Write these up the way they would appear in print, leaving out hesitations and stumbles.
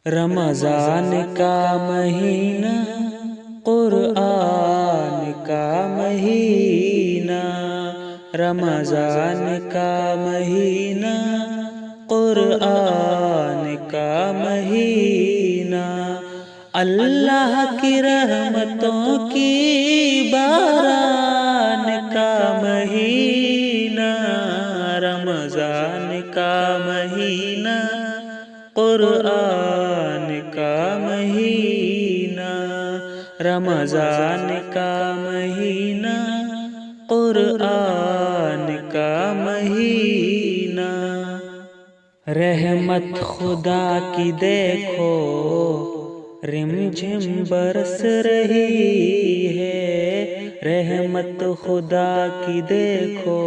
رمضان کا مہینہ، قرآن کا مہینہ، رمضان کا مہینہ، قرآن کا مہینہ، اللہ کی رحمتوں کی باران کا مہینہ، رمضان کا مہینہ، قرآن کا مہینہ، رمضان کا مہینہ، قرآن کا مہینہ، رحمت خدا کی دیکھو رم جھم برس رہی ہے، رحمت خدا کی دیکھو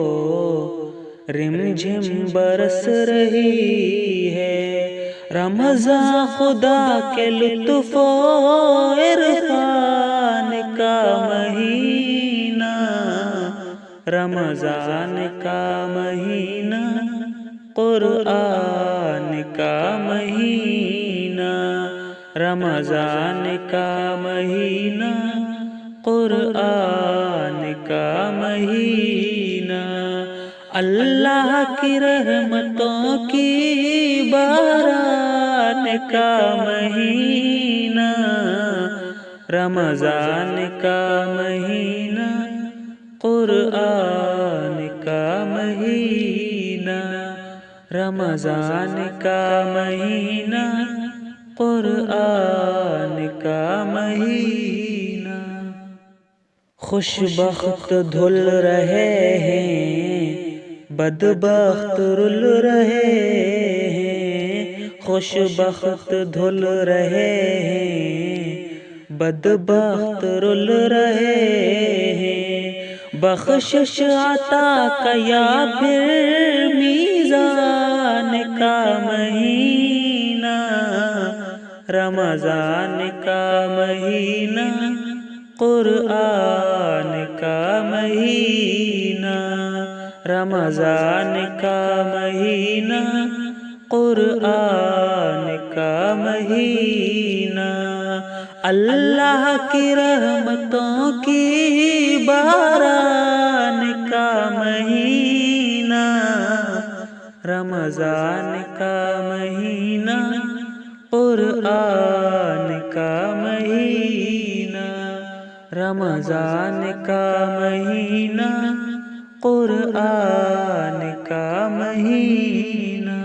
رم جھم برس رہی ہے، رمضان خدا کے لطف و عرفان کا مہینہ، رمضان کا مہینہ، قرآن کا مہینہ، رمضان کا مہینہ، قرآن کا مہینہ، اللہ کی رحمتوں کی باران کا مہینہ، رمضان کا مہینہ، قرآن کا مہینہ، رمضان کا مہینہ، قرآن کا مہینہ، خوش بخت دھل رہے ہیں، بدبخت رل رہے ہیں، خوش بخت دھل رہے ہیں، بدبخت رل رہے ہیں، بخشش عطا کا یا پھر میزان کا مہینہ، رمضان کا مہینہ، قرآن کا مہینہ، رمضان کا مہینہ، قرآن کا مہینہ، اللہ کی رحمتوں کی باران کا مہینہ، رمضان کا مہینہ، قرآن کا مہینہ، رمضان کا مہینہ، قرآن کا مہینہ،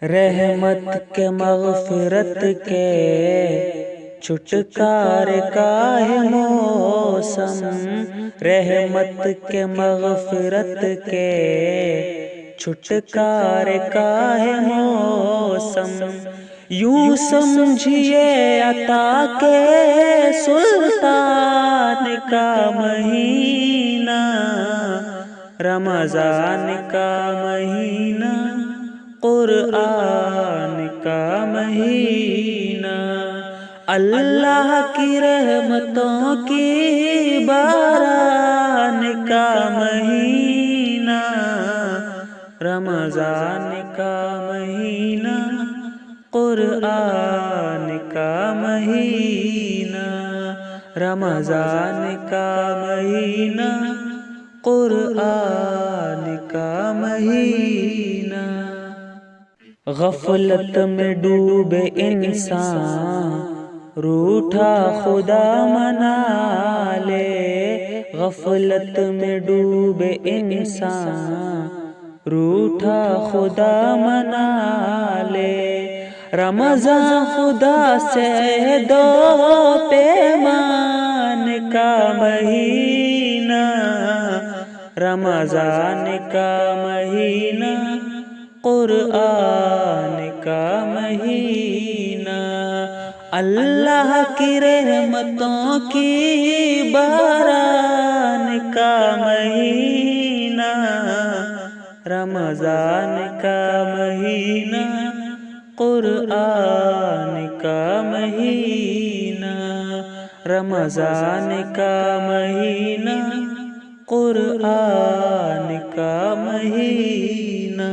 رحمت کے مغفرت کے چھٹکارے کا ہے موسم، رحمت کے مغفرت کے چھٹکارے کا ہے موسم، یوں سمجھیے عطا کے سلطان کا مہینہ، رمضان کا مہینہ، قرآن کا مہینہ، اللہ کی رحمتوں کی باران کا مہینہ، رمضان کا مہینہ، قرآن کا مہینہ، رمضان کا مہینہ، قرآن کا مہینہ، غفلت میں ڈوبے انسان روٹھا خدا منا لے، غفلت میں ڈوبے انسان روٹھا خدا منا لے، رمضان خدا سے دو پیمان کا مہینہ، رمضان کا مہینہ، قرآن کا مہینہ، اللہ کی رحمتوں کی باران کا مہینہ، رمضان کا مہینہ، قرآن کا مہینہ، رمضان کا مہینہ، قرآن کا مہینہ،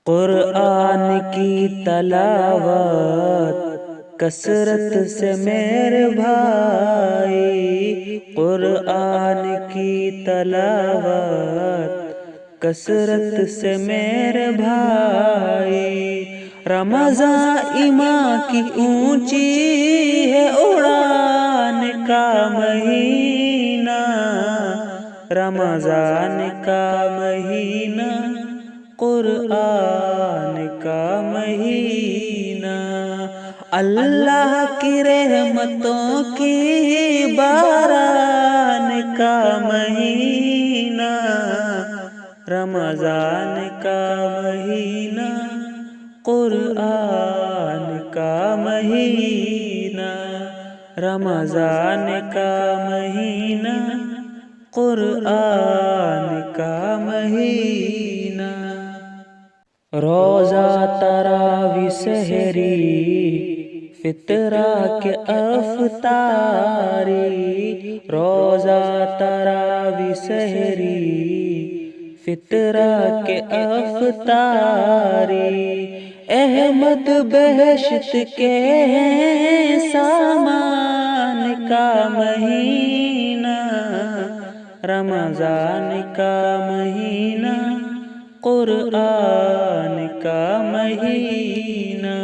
قرآن کی تلاوت کثرت سے میرے بھائی، قرآن کی تلاوت کثرت سے میرے بھائی، رمضان ایمان کی اونچی ہے اڑان کا مہینہ، رمضان کا مہینہ، قرآن کا مہینہ، اللہ کی رحمتوں کی باران کا مہینہ، رمضان کا مہینہ، قرآن کا مہینہ، رمضان کا مہینہ، قرآن کا مہینہ، روزہ تراویح سحری فطرہ کے افطاری، روزہ تراویح سحری فطرہ کے افطاری، احمد بہشت کے سامان کا مہینہ، رمضان کا مہینہ، قرآن کا مہینہ،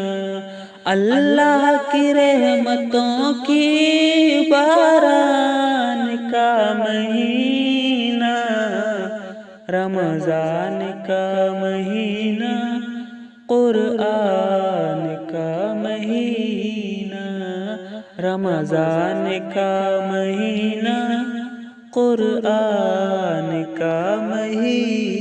اللہ کی رحمتوں کی باران کا مہینہ، رمضان کا مہینہ، قرآن کا مہینہ، رمضان کا مہینہ، قرآن کا مہینہ۔